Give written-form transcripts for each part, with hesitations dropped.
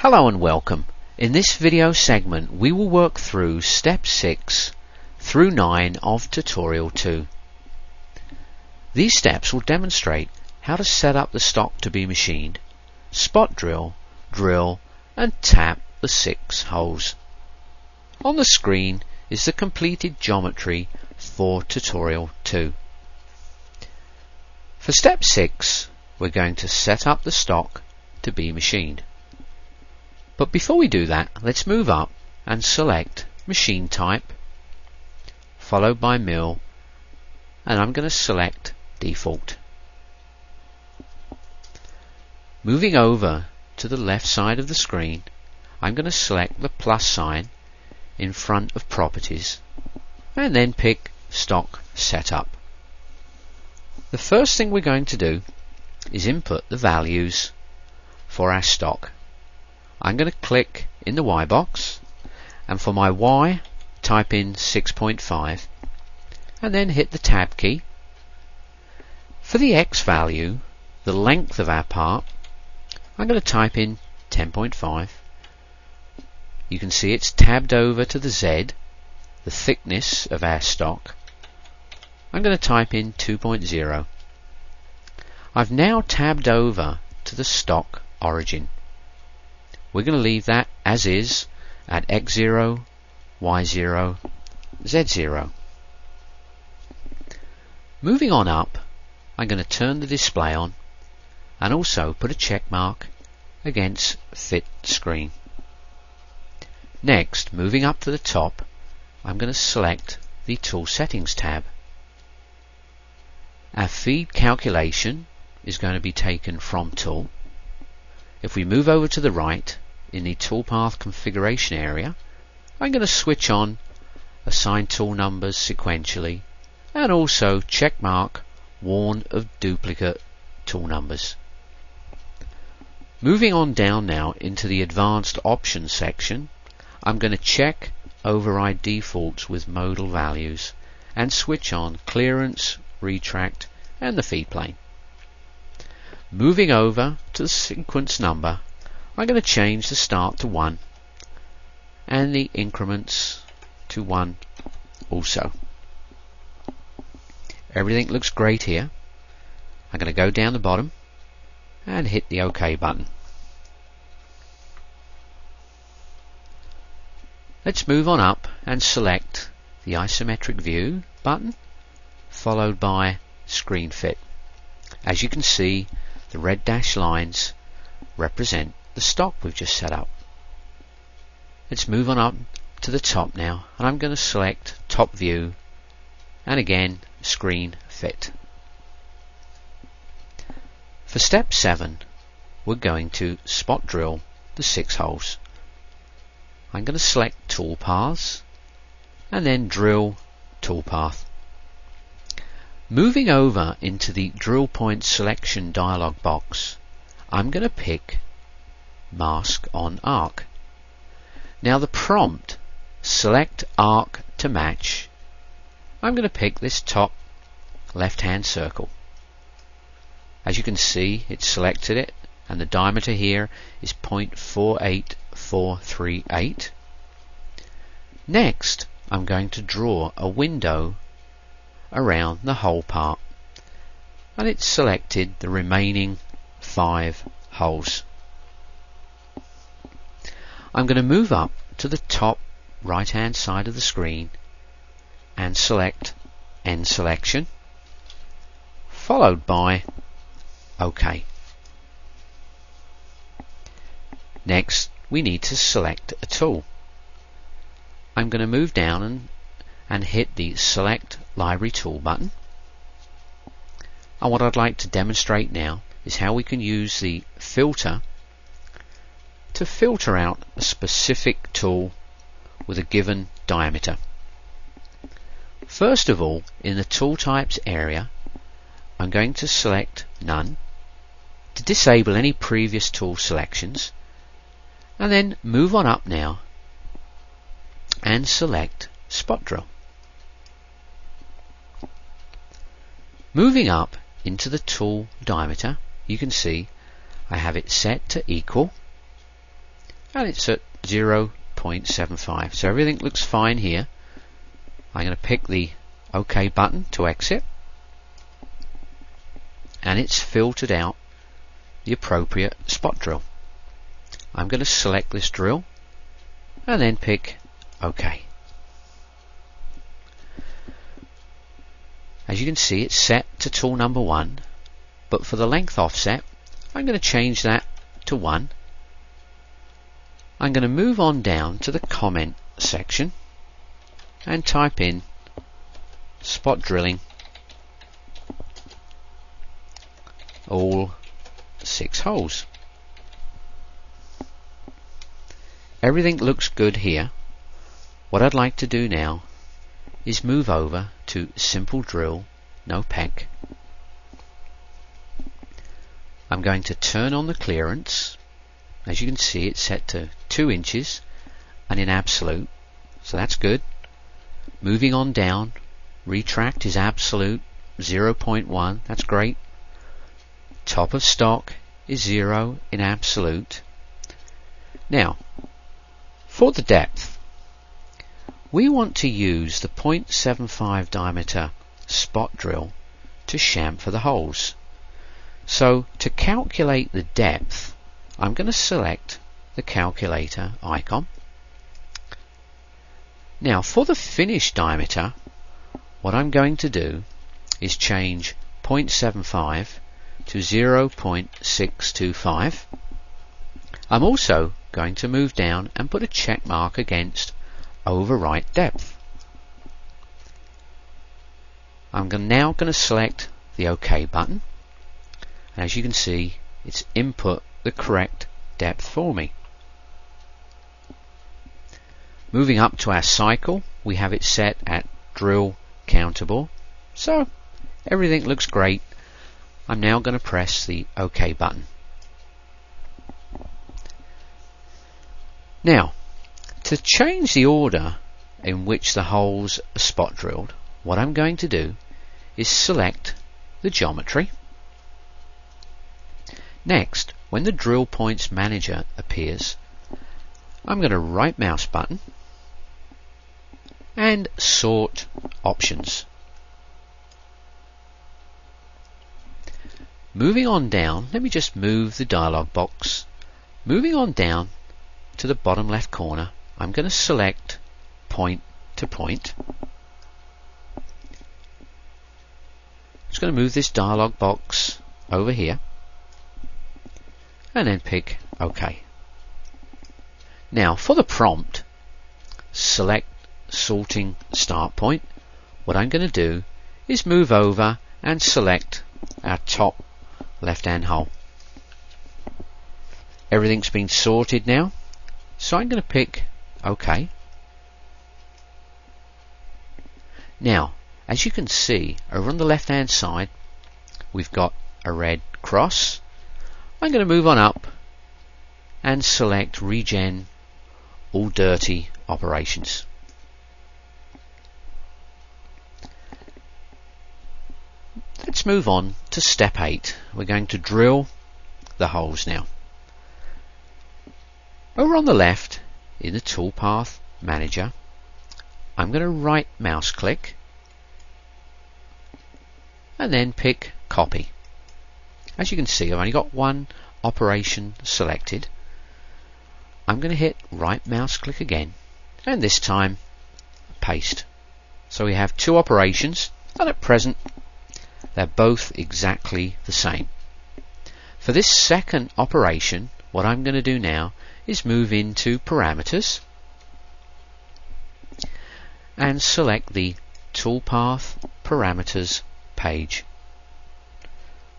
Hello and welcome. In this video segment we will work through step 6 through 9 of tutorial 2. These steps will demonstrate how to set up the stock to be machined, spot drill, drill and tap the 6 holes. On the screen is the completed geometry for tutorial 2. For step 6 we're going to set up the stock to be machined. But before we do that, let's move up and select machine type followed by mill, and I'm going to select default. Moving over to the left side of the screen, I'm going to select the plus sign in front of properties and then pick stock setup. The first thing we're going to do is input the values for our stock. I'm going to click in the Y box, and for my Y type in 6.5 and then hit the tab key. For the X value, the length of our part, I'm going to type in 10.5. You can see it's tabbed over to the Z, the thickness of our stock. I'm going to type in 2.0. I've now tabbed over to the stock origin. We're going to leave that as is at X0, Y0, Z0. Moving on up, I'm going to turn the display on and also put a check mark against fit screen. Next, moving up to the top, I'm going to select the tool settings tab. Our feed calculation is going to be taken from tool. If we move over to the right in the toolpath configuration area, I'm going to switch on assign tool numbers sequentially and also check mark warn of duplicate tool numbers. Moving on down now into the advanced options section, I'm going to check override defaults with modal values and switch on clearance, retract and the feed plane. Moving over to the sequence number, I'm going to change the start to 1 and the increments to 1 also. Everything looks great here. I'm going to go down the bottom and hit the OK button. Let's move on up and select the isometric view button followed by screen fit. As you can see, the red dashed lines represent the stock we've just set up. Let's move on up to the top now, and I'm going to select top view and again screen fit. For step 7 we're going to spot drill the 6 holes. I'm going to select tool paths and then drill toolpath. Moving over into the drill point selection dialog box, I'm going to pick mask on arc. Now the prompt select arc to match, I'm going to pick this top left hand circle. As you can see, it's selected it and the diameter here is 0.48438. Next I'm going to draw a window around the whole part, and it's selected the remaining 5 holes. I'm going to move up to the top right hand side of the screen and select end selection followed by OK. Next we need to select a tool. I'm going to move down and hit the select library tool button, and what I'd like to demonstrate now is how we can use the filter to filter out a specific tool with a given diameter. First of all, in the tool types area, I'm going to select none to disable any previous tool selections, and then move on up now and select spot drill. Moving up into the tool diameter, you can see I have it set to equal and it's at 0.75. So everything looks fine here. I'm going to pick the OK button to exit, and it's filtered out the appropriate spot drill. I'm going to select this drill and then pick OK. As you can see, it's set to tool number 1, but for the length offset I'm going to change that to 1. I'm going to move on down to the comment section and type in spot drilling all 6 holes. Everything looks good here. What I'd like to do now is move over to simple drill, no peck. I'm going to turn on the clearance. As you can see, it's set to 2 inches and in absolute, so that's good. Moving on down, retract is absolute 0.1, that's great. Top of stock is 0 in absolute. Now, for the depth, we want to use the 0.75 diameter spot drill to chamfer the holes. So to calculate the depth, I'm going to select the calculator icon. Now for the finish diameter, what I'm going to do is change 0.75 to 0.625. I'm also going to move down and put a check mark against overwrite depth. I'm now going to select the OK button, and as you can see, it's input the correct depth for me. Moving up to our cycle, we have it set at drill countable, so everything looks great. I'm now going to press the OK button. Now, to change the order in which the holes are spot drilled, what I'm going to do is select the geometry. Next, when the drill points manager appears, I'm going to right mouse button and sort options. Moving on down, let me just move the dialog box. Moving on down to the bottom left corner, I'm going to select point to point. Just going to move this dialog box over here and then pick OK. Now for the prompt, select sorting start point. What I'm going to do is move over and select our top left hand hole. Everything's been sorted now, so I'm going to pick OK. Now, as you can see, over on the left hand side we've got a red cross. I'm going to move on up and select regen all dirty operations. Let's move on to step 8. We're going to drill the holes now. Over on the left in the toolpath manager, I'm going to right mouse click and then pick copy. As you can see, I've only got one operation selected. I'm going to hit right mouse click again, and this time paste. So we have 2 operations, and at present they're both exactly the same. For this second operation, what I'm going to do now is move into parameters and select the toolpath parameters page.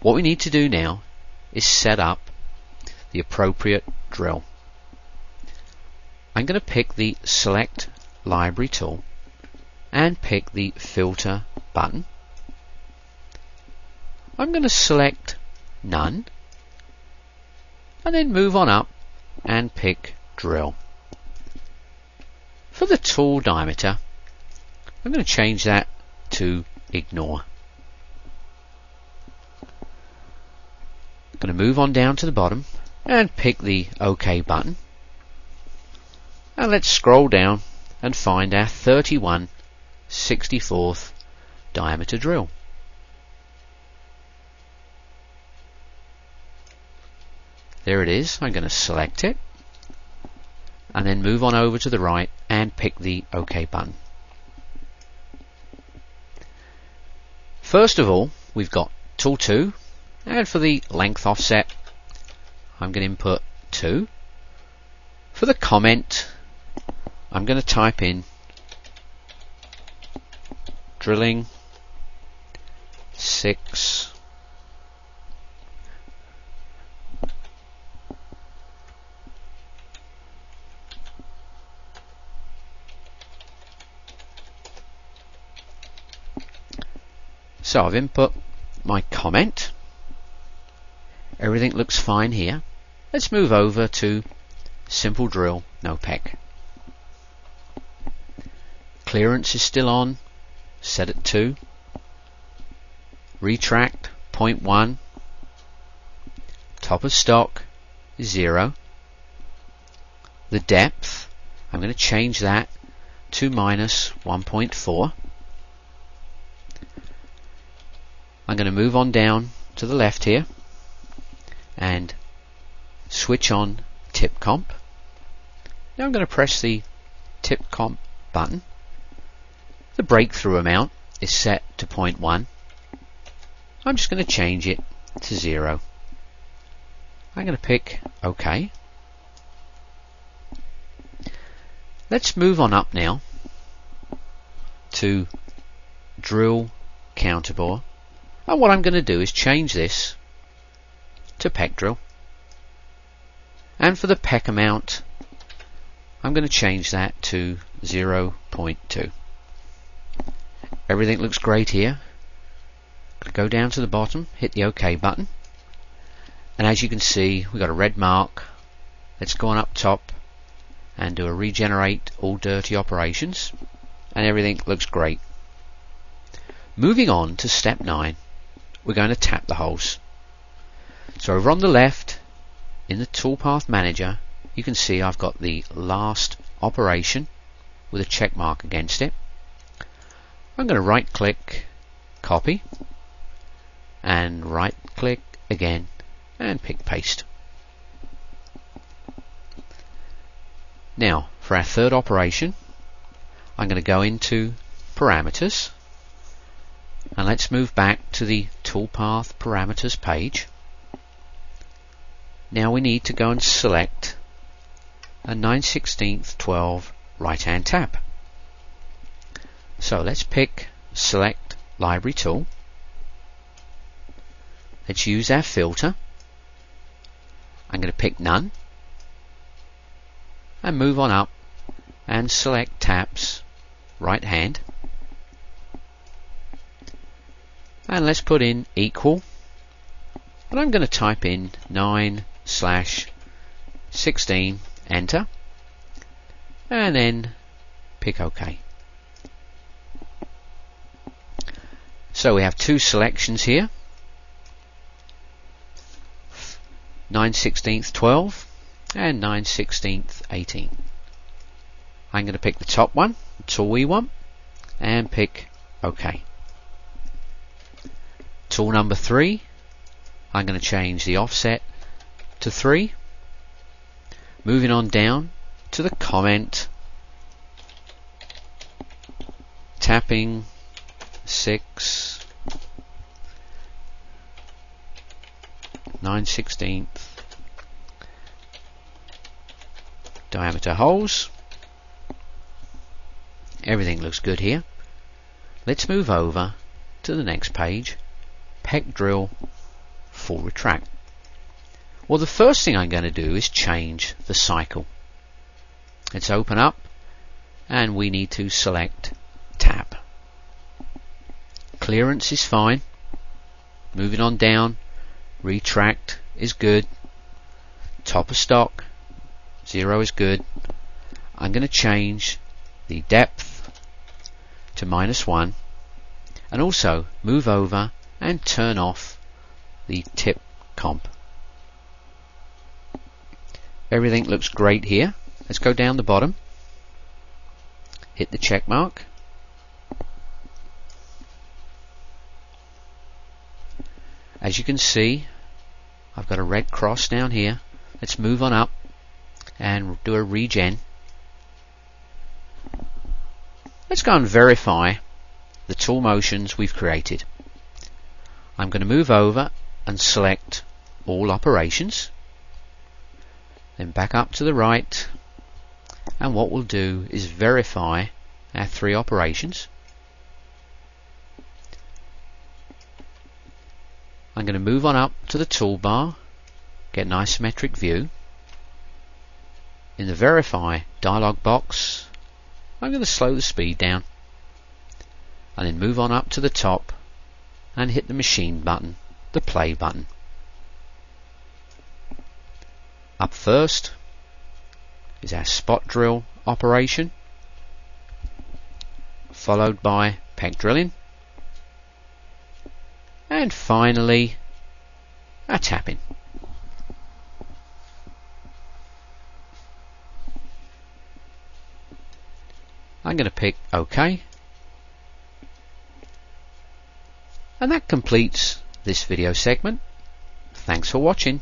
What we need to do now is set up the appropriate drill. I'm going to pick the select library tool and pick the filter button. I'm going to select none and then move on up and pick drill. For the tool diameter, I'm going to change that to ignore. I'm going to move on down to the bottom and pick the OK button. And let's scroll down and find our 31/64 diameter drill. There it is. I'm going to select it and then move on over to the right and pick the OK button. First of all, we've got tool 2, and for the length offset I'm going to input 2. For the comment I'm going to type in drilling 6 So I've input my comment. Everything looks fine here. Let's move over to simple drill, no peck. Clearance is still on, set at 2. Retract 0.1. Top of stock is 0. The depth, I'm going to change that to -1.4. I'm going to move on down to the left here and switch on tip comp. Now I'm going to press the tip comp button. The breakthrough amount is set to 0.1. I'm just going to change it to 0. I'm going to pick OK. Let's move on up now to drill counterbore. And what I'm going to do is change this to peck drill. And for the peck amount, I'm going to change that to 0.2. Everything looks great here. Go down to the bottom, hit the OK button. And as you can see, we've got a red mark. Let's go on up top and do a regenerate all dirty operations. And everything looks great. Moving on to step 9. We're going to tap the holes. So over on the left in the toolpath manager you can see I've got the last operation with a check mark against it. I'm going to right click, copy, and right click again and pick paste. Now for our third operation I'm going to go into parameters. And let's move back to the toolpath parameters page. Now we need to go and select a 9/16 12 right hand tap. So let's pick select library tool. Let's use our filter. I'm going to pick none and move on up and select taps right hand. And let's put in equal, and I'm going to type in 9/16, enter, and then pick OK. So we have two selections here, 9/16 12 and 9/16 18. I'm going to pick the top one, the tool we want, and pick OK. Tool number 3, I'm going to change the offset to 3. Moving on down to the comment, tapping 6 9/16 diameter holes. Everything looks good here. Let's move over to the next page. Peck drill full retract. Well, the first thing I'm going to do is change the cycle. Let's open up and we need to select tap. Clearance is fine. Moving on down, retract is good. Top of stock 0 is good. I'm going to change the depth to -1 and also move over and turn off the tip comp. Everything looks great here. Let's go down the bottom hit the check mark. As you can see, I've got a red cross down here. Let's move on up and do a regen. Let's go and verify the tool motions we've created. I'm going to move over and select all operations, then back up to the right, and what we'll do is verify our 3 operations. I'm going to move on up to the toolbar, get an isometric view. In the verify dialog box, I'm going to slow the speed down, and then move on up to the top and hit the machine button, the play button. Up first is our spot drill operation, followed by peg drilling, and finally our tapping. I'm going to pick OK, and that completes this video segment. Thanks for watching.